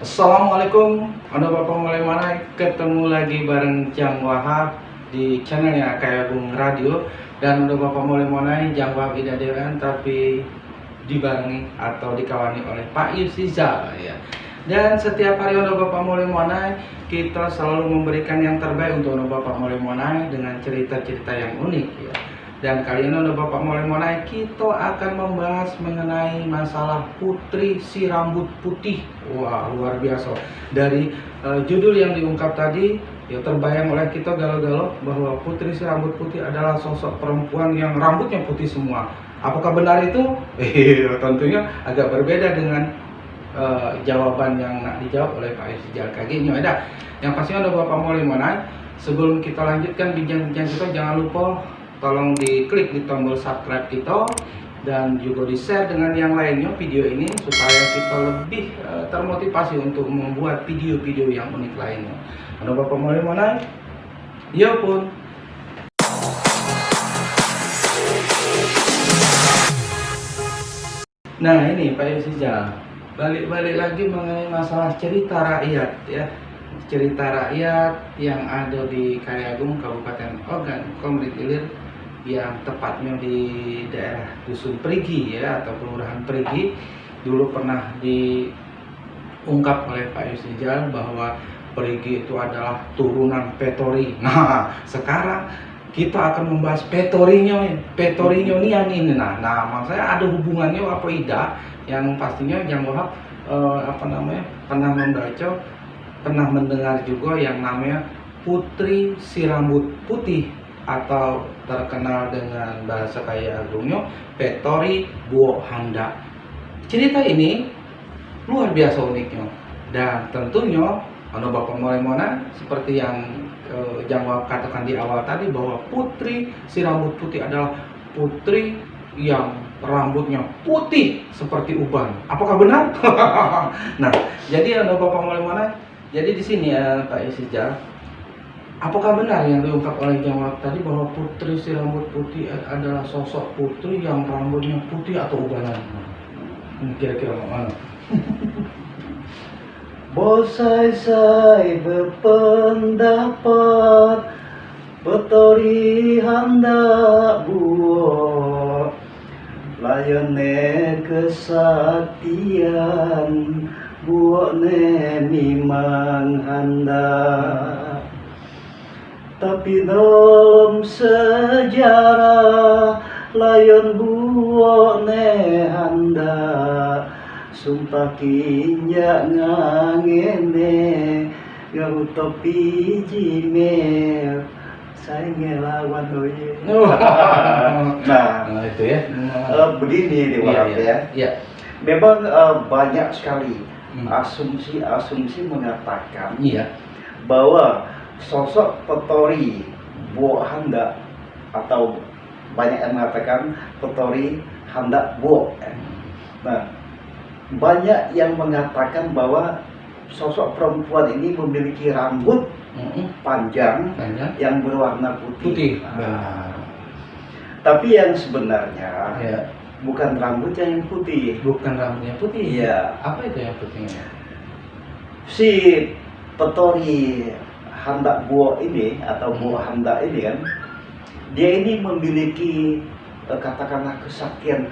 Assalamualaikum, Anda Bapak mulai mana? Ketemu lagi bareng Jang Wahab di channelnya Kayagung Radio. Dan Anda Bapak mulai mana? Jang Wahab tidak dewan, tapi dibarengi atau dikawani oleh Pak Yusiza ya. Dan setiap hari Anda Bapak mulai mana, kita selalu memberikan yang terbaik untuk Anda Bapak mulai mana dengan cerita-cerita yang unik ya. Dan kali ini Anda Bapak mulai kita akan membahas mengenai masalah putri si rambut putih. Wah, luar biasa. Dari judul yang diungkap tadi, ya terbayang oleh kita galau-galau bahwa putri si rambut putih adalah sosok perempuan yang rambutnya putih semua. Apakah benar itu? Tentunya agak berbeda dengan jawaban yang nak dijawab oleh Pak Yusiza Kaginya. Ada. Yang pasti Anda Bapak mulai sebelum kita lanjutkan bincang-bincang kita, jangan lupa tolong diklik di tombol subscribe kita dan juga di share dengan yang lainnya video ini supaya kita lebih termotivasi untuk membuat video-video yang unik lainnya. Anda Bapak mulai mana? Ya pun. Nah ini Pak Yusiza, balik lagi mengenai masalah cerita rakyat ya. Cerita rakyat yang ada di Kayagung, Kabupaten Ogan, Komering Ilir, yang tepatnya di daerah Dusun Perigi ya, atau Kelurahan Perigi. Dulu pernah diungkap oleh Pak Yusiza bahwa Perigi itu adalah turunan Petori. Nah, sekarang kita akan membahas Petorinya ini. Nah, maksudnya ada hubungannya apa tidak? Yang pastinya Jang Wahab pernah membaca, pernah mendengar juga yang namanya putri si rambut putih, atau terkenal dengan bahasa Kayagungnya Petori Buok Handa. Cerita ini luar biasa uniknya, dan tentunya Anda Bapak mulai mana seperti yang Jang Wahab katakan di awal tadi, bahwa putri si rambut putih adalah putri yang rambutnya putih seperti uban. Apakah benar? Nah, jadi Anda Bapak mulai mana? Jadi di sini ya Pak Yusiza, apakah benar yang diungkap oleh Jang Wahab tadi bahwa putri si rambut putih adalah sosok putri yang rambutnya putih atau ubanan? Kira-kira mana? Bosai berpendapat Petori hendak buat layane kesaktian buat memang hendak. Tapi dalam sejarah layan buat hendak sumpah kinjak ngangene gak utopi jimer saya ngelawan doye. Nah Itu ya. Begini di Wahab ya. Memang banyak sekali asumsi mengatakan bahwa sosok Petori Buok Handa, atau banyak yang mengatakan Petori Handa Buok. Nah, banyak yang mengatakan bahwa sosok perempuan ini memiliki rambut panjang yang berwarna putih. Nah. Tapi yang sebenarnya bukan rambutnya yang putih. Bukan rambutnya putih. Iya. Apa itu yang putihnya? Si Petori Handa Buok ini atau Buok Handa ini kan, dia ini memiliki katakanlah kesaktian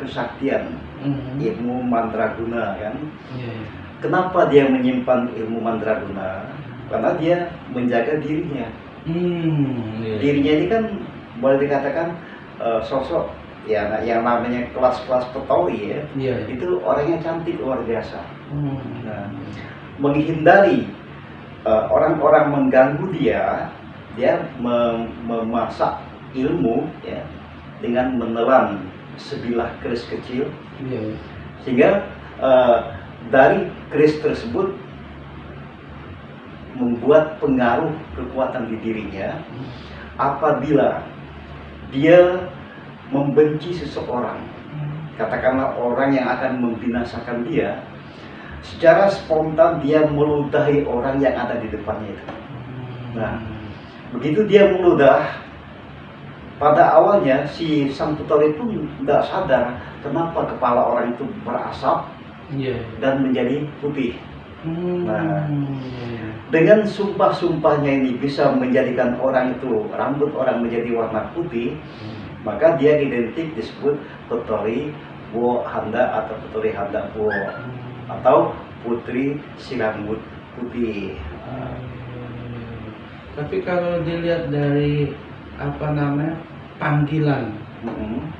ilmu mandraguna kan. Kenapa dia menyimpan ilmu mandraguna? Karena dia menjaga dirinya. Dirinya ini kan boleh dikatakan sosok ya, yang namanya kelas-kelas Petori ya. Itu orangnya cantik luar biasa. Nah, menghindari orang-orang mengganggu dia memasak ilmu ya dengan menelan sebilah keris kecil, sehingga dari keris tersebut membuat pengaruh kekuatan di dirinya. Apabila dia membenci seseorang, katakanlah orang yang akan membinasakan dia, secara spontan dia meludahi orang yang ada di depannya itu. Nah, begitu dia meludah, pada awalnya si sang Petori itu tidak sadar kenapa kepala orang itu berasap dan menjadi putih. Nah, dengan sumpah-sumpahnya ini bisa menjadikan rambut orang menjadi warna putih, maka dia identik disebut Petori Bo Handa atau Petori Handa Bo atau putri si rambut putih. Tapi kalau dilihat dari panggilan,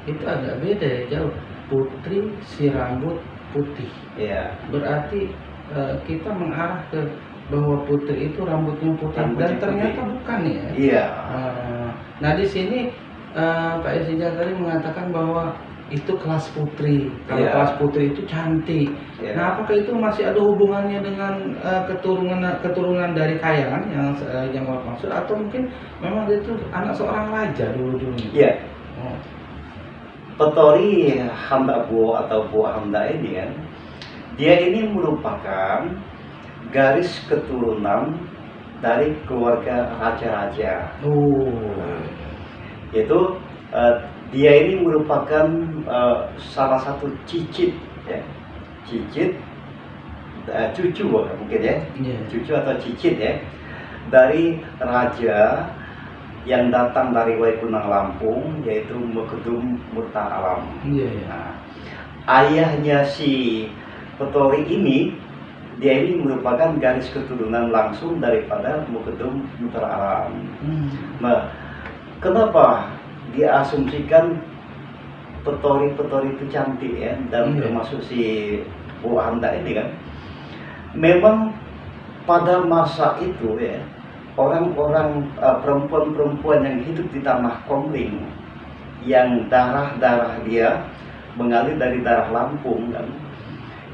itu agak beda ya, jauh. Putri si rambut putih. Ya. Berarti kita mengarah ke bahwa putri itu rambutnya putih, dan ternyata putih. Bukan ya. Iya. Nah di sini Pak Esija tadi mengatakan bahwa itu kelas putri. Kalau kelas putri itu cantik. Nah apakah itu masih ada hubungannya dengan keturunan dari Kayangan yang Bapak maksud, atau mungkin memang dia itu anak seorang raja dulu-dulunya? Iya. Petori Handa Bo atau Bo Handa ini kan, dia ini merupakan garis keturunan dari keluarga raja-raja. Yaitu dia ini merupakan salah satu cicit, ya, cucu mungkin ya, cucu atau cicit ya, dari raja yang datang dari Waikunang Lampung, yaitu Mekedum Murta Alam. Nah, ayahnya si Petori ini, dia ini merupakan garis keturunan langsung daripada Mekedum Murta Alam. Nah, kenapa diasumsikan Petori itu cantik ya, dan termasuk si Bu Handa ini kan? Memang pada masa itu ya, orang-orang perempuan-perempuan yang hidup di tanah Komering, yang darah dia mengalir dari darah Lampung kan,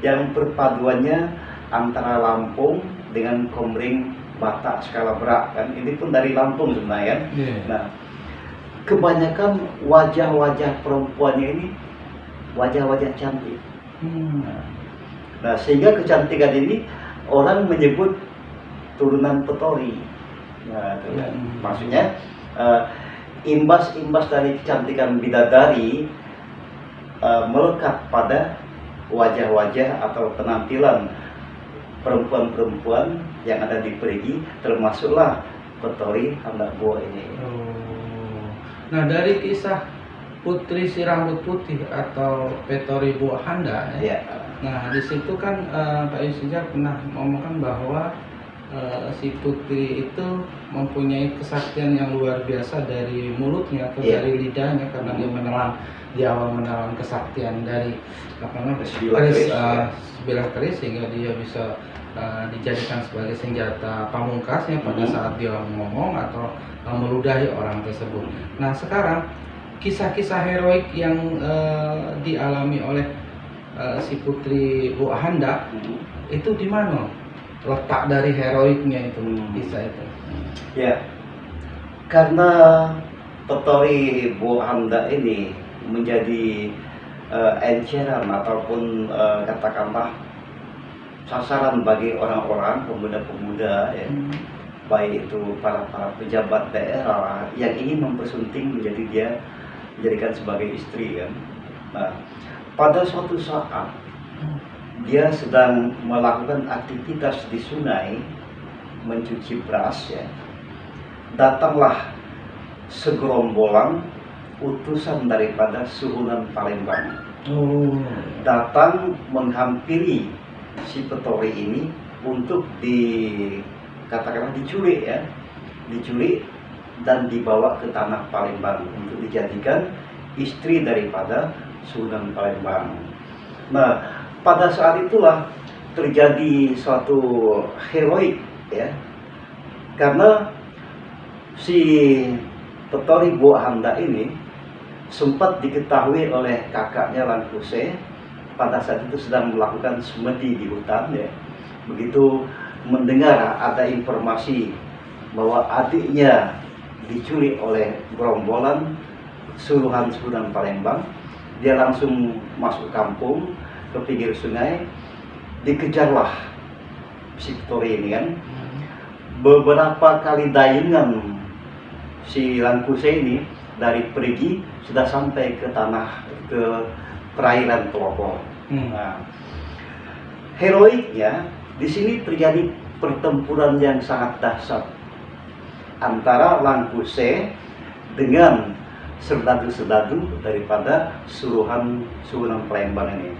yang perpaduannya antara Lampung dengan Komering, Batak, Skala-Berak kan, ini pun dari Lampung sebenarnya. Nah, kebanyakan wajah-wajah perempuannya ini wajah-wajah cantik. Nah, sehingga kecantikan ini orang menyebut turunan Petori. Nah, maksudnya imbas-imbas dari kecantikan bidadari melekat pada wajah-wajah atau penampilan perempuan-perempuan yang ada di Perigi, termasuklah Petori Handa Bo ini. Nah, dari kisah putri si rambut putih atau Petori Bo Handa ya. Nah, di situ kan Pak Yusija pernah ngomongkan bahwa si putri itu mempunyai kesaktian yang luar biasa dari mulutnya atau dari lidahnya, karena dia awal menelan kesaktian dari sebilah keris sehingga dia bisa dijadikan sebagai senjata pamungkasnya pada saat dia ngomong atau meludahi orang tersebut. Nah sekarang kisah-kisah heroik yang dialami oleh si putri Bu Handa itu di mana letak dari heroiknya itu, kisah itu? Ya, karena Petori Bu Handa ini menjadi enceran ataupun katakanlah sasaran bagi orang-orang pemuda-pemuda ya, baik itu para pejabat daerah yang ingin mempersunting dijadikan sebagai istri kan. Nah, pada suatu saat dia sedang melakukan aktivitas di sungai mencuci beras ya, datanglah segerombolan utusan daripada Suhunan Palembang datang menghampiri si Petori ini untuk katakanlah diculik ya, dan dibawa ke tanah Palembang untuk dijadikan istri daripada Suhunan Palembang. Nah, pada saat itulah terjadi suatu heroik ya, karena si Petori Bu Handa ini sempat diketahui oleh kakaknya Langkuse pada saat itu sedang melakukan semedi di hutan ya. Begitu mendengar ada informasi bahwa adiknya diculik oleh gerombolan Suhunan Palembang, dia langsung masuk kampung ke pinggir sungai, dikejarlah si Petori ini kan. Beberapa kali dayungan si Langkuse ini dari Perigi sudah sampai ke perairan Pelopor. Nah, heroiknya Di sini terjadi pertempuran yang sangat dahsyat antara Langkuse dengan serdadu-serdadu daripada Suruhan Palembang ini.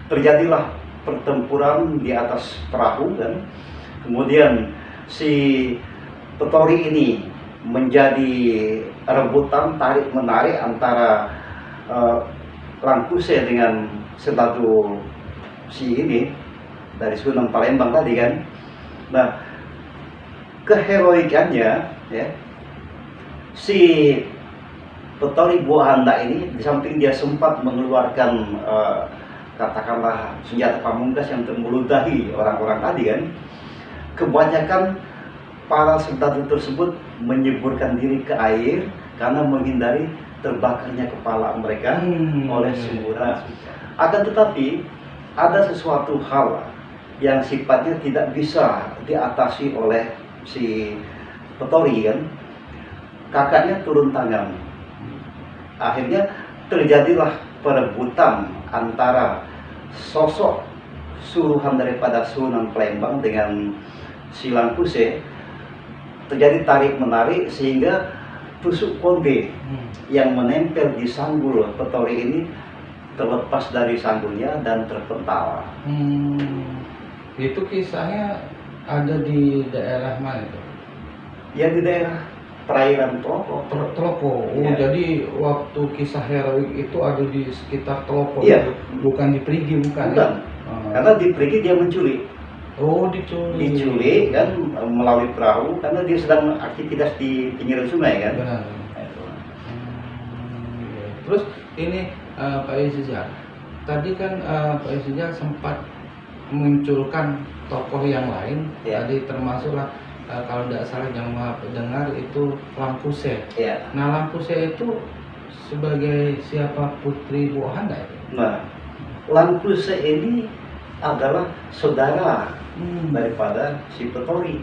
Terjadilah pertempuran di atas perahu kan. Kemudian si petori ini menjadi rebutan tarik menarik antara Langkuse dengan serdadu si ini dari Sunan Palembang tadi kan. Nah, keheroikannya ya, si petori Buahanda ini di samping dia sempat mengeluarkan katakanlah senjata pamungkas yang untuk meludahi orang-orang tadi kan, kebanyakan para serdadu tersebut menyeburkan diri ke air karena menghindari terbakarnya kepala mereka oleh semburan. Akan tetapi ada sesuatu hal yang sifatnya tidak bisa diatasi oleh si petori kan. Kakaknya turun tangan. Akhirnya terjadilah perebutan antara sosok suruhan daripada Sunan Palembang dengan si Langkuse. Terjadi tarik menarik sehingga tusuk konde yang menempel di sanggul petori ini terlepas dari sanggulnya dan terpental. Itu kisahnya ada di daerah mana itu? Ya di daerah perairan Telopo. Telopo. Oh, Ya. Jadi waktu kisah heroik itu ada di sekitar Telopo, Iya. bukan di Perigi, bukan? Bukan. Ya? Karena di Perigi dia menculik. Oh, diculik. Diculik kan melalui perahu karena dia sedang aktivitas di pinggiran sungai kan. Benar. Iya. Terus ini Pak Yusizar, tadi kan Pak Yusizar sempat munculkan tokoh yang lain, Ya. tadi termasuklah kalau tidak salah yang maha pendengar itu Langkuse. Ya. Nah, Langkuse itu sebagai siapa, putri Buahanda itu? Nah, Langkuse ini adalah saudara daripada si petori.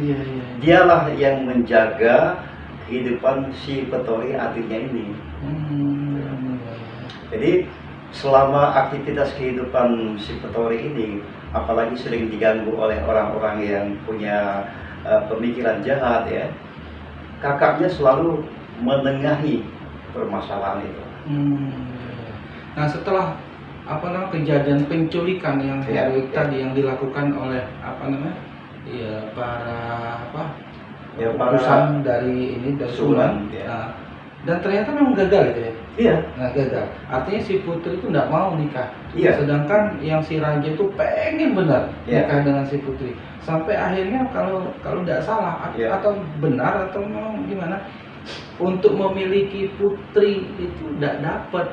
Iya, iya. Dialah yang menjaga kehidupan si petori adiknya ini. Iya. Jadi selama aktivitas kehidupan si petori ini, apalagi sering diganggu oleh orang-orang yang punya pemikiran jahat ya, kakaknya selalu menengahi permasalahan itu. Nah, setelah kejadian penculikan yang Ya, heroik ya. tadi yang dilakukan oleh para Ya, utusan dari Sunan, Sunan. ya. Nah, dan ternyata memang gagal gitu ya. Iya. Nah, gagal. Artinya si putri itu tidak mau nikah. Iya. Sedangkan yang si raja itu pengen benar Iya. nikah dengan si putri. Sampai akhirnya kalau tidak salah Iya. atau benar atau memang gimana, untuk memiliki putri itu tidak dapat.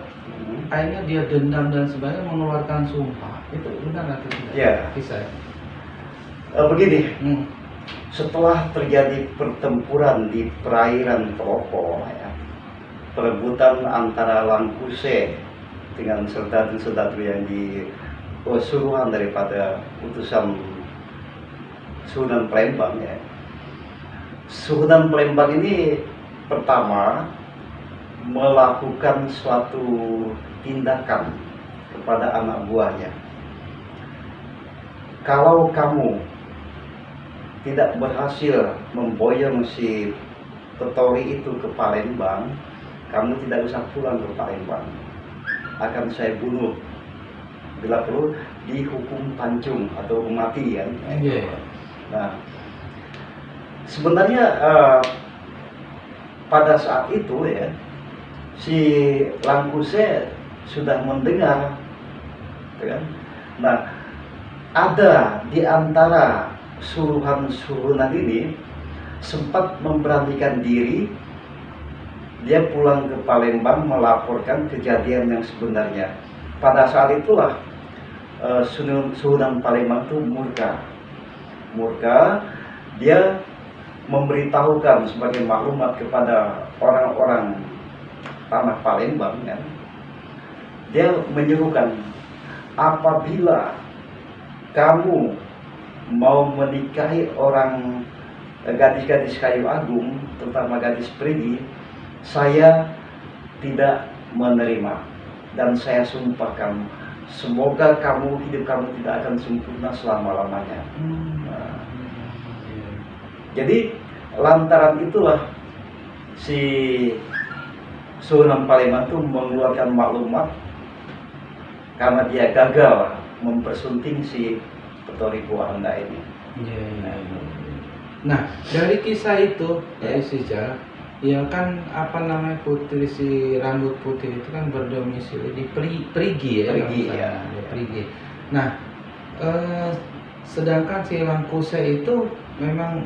Akhirnya dia dendam dan sebagainya, mengeluarkan sumpah. Itu benar atau tidak? Iya. Kisah. Begini, Hmm. setelah terjadi pertempuran di perairan Telopo ya, perebutan antara Langkuse dengan serdadu-serdadu yang di suruhan daripada utusan Sunan Palembang ya. Sunan Palembang ini pertama melakukan suatu tindakan kepada anak buahnya. Kalau kamu tidak berhasil memboyong si petori itu ke Palembang, kamu tidak usah pulang ke Palembang. Akan saya bunuh. Bila perlu dihukum pancung atau mati kan. Iya. Nah, sebenarnya pada saat itu ya, si Langkuse sudah mendengar, kan? Nah, ada di antara suruhan-suruhan ini sempat memberanikan diri, dia pulang ke Palembang melaporkan kejadian yang sebenarnya. Pada saat itulah Sunan Palembang itu murka, dia memberitahukan sebagai maklumat kepada orang-orang tanah Palembang kan, dia menyuruhkan apabila kamu mau menikahi orang gadis-gadis Kayu Agung, terutama gadis Perigi, saya tidak menerima dan saya sumpahkan semoga hidup kamu tidak akan sempurna selama-lamanya. Nah, jadi lantaran itulah si Sunan Kalijogo itu mengeluarkan maklumat karena dia gagal mempersunting si Petori Buah Handa ini. Nah, dari kisah itu ya Sija, ya kan putri si rambut putih itu kan berdomisili di Perigi ya. Perigi, ya. Perigi. Nah, sedangkan si Langkuse itu memang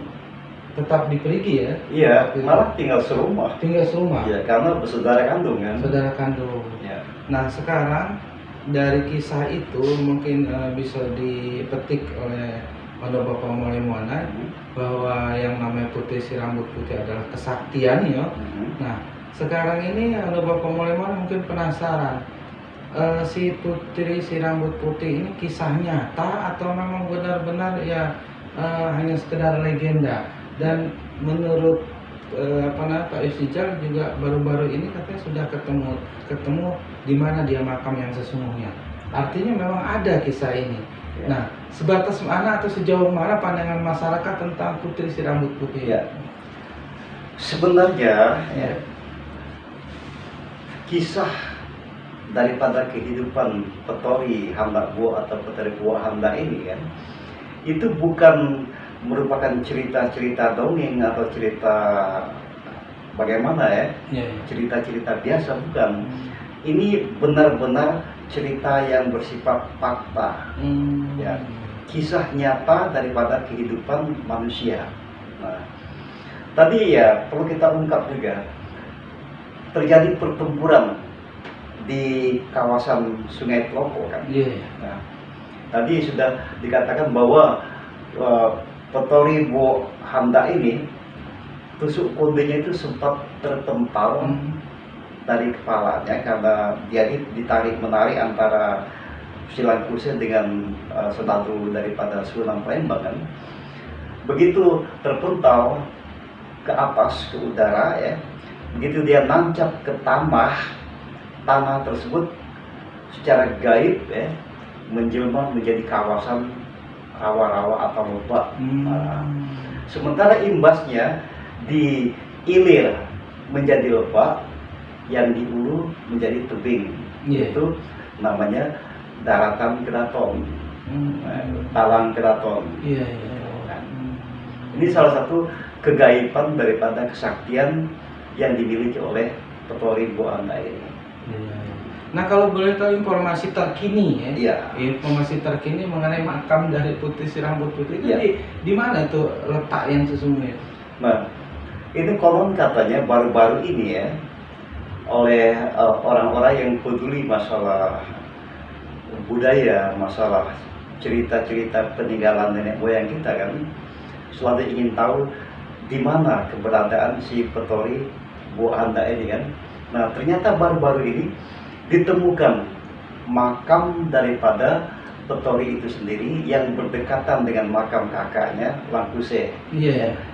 tetap di Perigi ya? Iya, malah tinggal serumah. Tinggal serumah. Ya, karena bersaudara kandung kan. Saudara kandung. Ya. Nah, sekarang dari kisah itu mungkin bisa dipetik oleh Bapak Molemoana bahwa yang namanya putri si rambut putih adalah kesaktian ya. Nah, sekarang ini Bapak Molemoana mungkin penasaran, si putri si rambut putih ini kisah nyata atau memang benar-benar ya hanya sekedar legenda? Dan menurut Pak Yusijal juga baru-baru ini katanya sudah ketemu di mana dia makam yang sesungguhnya. Artinya memang ada kisah ini. Nah, sebatas mana atau sejauh mana pandangan masyarakat tentang putri si rambut putih? Ya. Sebenarnya kisah daripada kehidupan Petori Handa Buah atau Petori Buah Handa ini kan, itu bukan merupakan cerita-cerita dongeng atau cerita bagaimana ya, cerita-cerita biasa, bukan. Ini benar-benar cerita yang bersifat fakta, ya, kisah nyata daripada kehidupan manusia. Nah, tadi ya perlu kita ungkap juga, terjadi pertempuran di kawasan Sungai Telopo kan. Nah, tadi sudah dikatakan bahwa Petori Buah Handa ini tusuk kondenya itu sempat tertempal dari kepalanya karena dia ditarik menarik antara si Langkuse dengan saudara daripada Sunan Palembang kan. Begitu terpental ke atas, ke udara ya, begitu dia nancap ke tanah tersebut secara gaib ya, menjelma menjadi kawasan rawa-rawa atau lebak. Sementara imbasnya di ilir menjadi lebak, yang di hulu menjadi tebing. Itu namanya daratan keraton, talang keraton. Ini salah satu kegaiban daripada kesaktian yang dimiliki oleh Petori Buah Handa ini. Nah, kalau boleh tahu informasi terkini ya, informasi terkini mengenai makam dari putri si rambut putih itu di mana tuh letak yang sesungguhnya? Nah, ini konon katanya baru-baru ini ya, oleh orang-orang yang peduli masalah budaya, masalah cerita-cerita peninggalan nenek moyang kita kan, selalu ingin tahu di mana keberadaan si Petori Buah Handa ini kan. Nah, ternyata baru-baru ini ditemukan makam daripada Petori itu sendiri yang berdekatan dengan makam kakaknya Langkuse,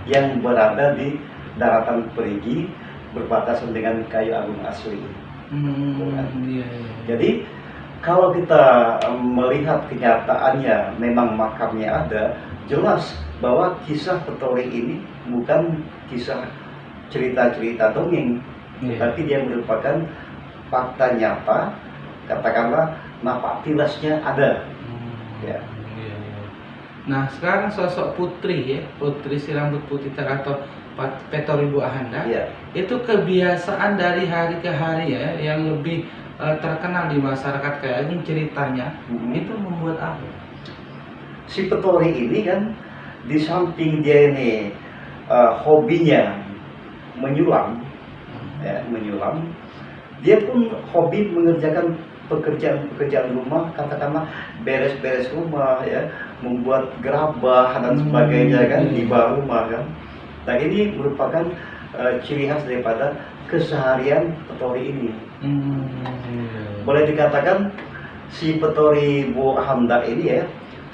yang berada di daratan Perigi berbatasan dengan Kayu Agung asli. Jadi kalau kita melihat kenyataannya memang makamnya ada, jelas bahwa kisah Petori ini bukan kisah cerita-cerita dongeng, tapi dia merupakan fakta nyata, katakanlah napak tilasnya ada. Nah, sekarang sosok putri putri si rambut putih atau Petori Buah Handa, itu kebiasaan dari hari ke hari yang lebih terkenal di masyarakat kayak ini ceritanya, itu membuat apa? Si Petori ini kan di samping dia ini hobinya menyulam, menyulam, dia pun hobi mengerjakan pekerjaan rumah, katakanlah beres-beres rumah ya, membuat gerabah dan sebagainya kan di bawah rumah kan. Nah, ini merupakan ciri khas daripada keseharian Petori ini. Boleh dikatakan si Petori Buah Handa ini ya,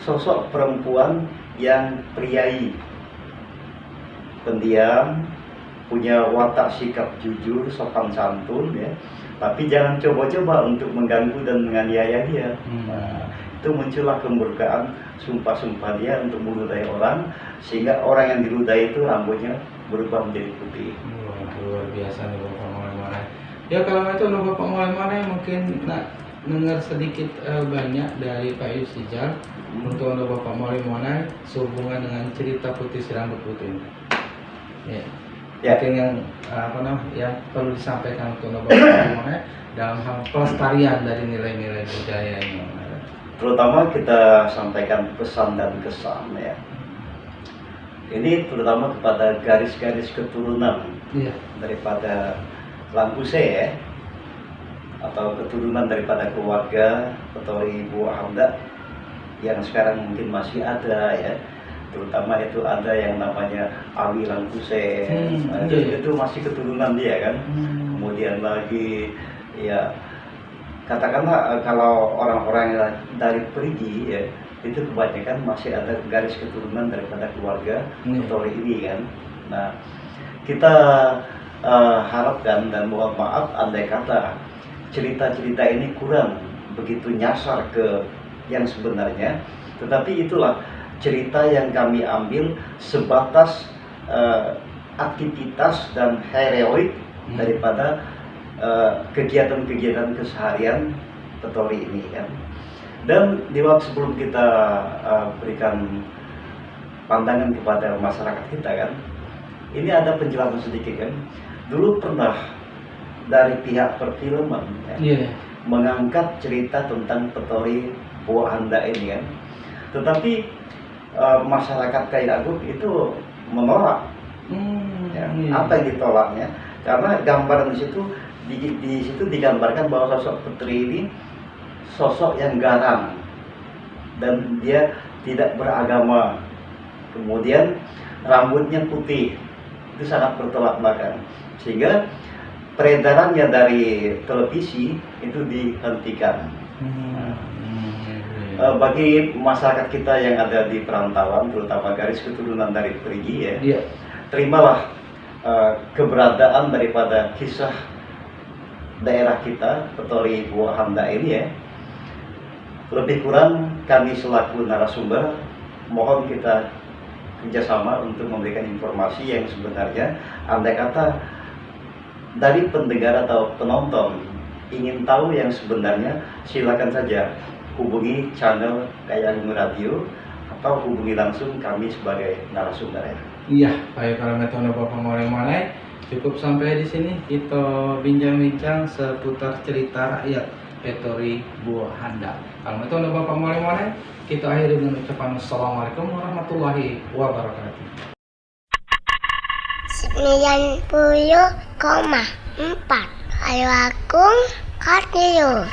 sosok perempuan yang priai, pendiam, punya watak sikap jujur, sopan santun ya. Tapi jangan coba-coba untuk mengganggu dan menganiaya dia. Nah, itu muncullah kemurkaan, sumpah-sumpah dia untuk meludahi orang, sehingga orang yang diludahi itu rambutnya berubah menjadi putih. Luar biasa nih Bapak mulai-mulai. Ya kalau itu Bapak mulai-mulai mungkin dengar sedikit banyak dari Pak Yusijal untuk Bapak mulai-mulai sehubungan dengan cerita putih si rambut putih. Ya. Mungkin yang yang perlu disampaikan untuk Bapak mulai dalam hal pelestarian dari nilai-nilai budaya ini. Terutama kita sampaikan pesan dan kesan ya. Ini terutama kepada garis-garis keturunan daripada Langkuse ya, atau keturunan daripada keluarga Petori Buah Handa yang sekarang mungkin masih ada ya. Terutama itu ada yang namanya Awi Langkuse, itu masih keturunan dia kan. Kemudian lagi ya katakanlah kalau orang-orang yang dari perigi ya, itu kebanyakan masih ada garis keturunan daripada keluarga Petori ini kan. Nah kita harapkan dan mohon maaf andai kata cerita-cerita ini kurang begitu nyasar ke yang sebenarnya, tetapi itulah cerita yang kami ambil sebatas aktivitas dan heroik daripada kegiatan-kegiatan keseharian Petori ini kan. Dan di waktu sebelum kita berikan pandangan kepada masyarakat kita kan, ini ada penjelasan sedikit kan. Dulu pernah dari pihak perfilman mengangkat cerita tentang Petori Buah Handa ini kan, tetapi masyarakat Kailagung itu menolak. Apa yang ditolaknya? Karena gambaran di situ digambarkan bahwa sosok Petri ini sosok yang garang dan dia tidak beragama. Kemudian rambutnya putih, itu sangat bertolak belakang, sehingga peredarannya dari televisi itu dihentikan. Bagi masyarakat kita yang ada di perantauan, terutama garis keturunan dari perigi ya, terimalah keberadaan daripada kisah daerah kita Petori Buah Handa ini ya. Lebih kurang kami selaku narasumber mohon kita kerjasama untuk memberikan informasi yang sebenarnya. Andai kata dari pendengar atau penonton ingin tahu yang sebenarnya, silakan saja hubungi channel Kailagung Radio atau hubungi langsung kami sebagai narasumber ya. Iya, baik kalau metode Bapak mulai cukup sampai di sini kita bincang-bincang seputar cerita rakyat Petori Buah Handa. Kalau metode Bapak mulai kita akhiri dengan ucapan Assalamualaikum warahmatullahi wabarakatuh. 90,4 Kailagung Radio.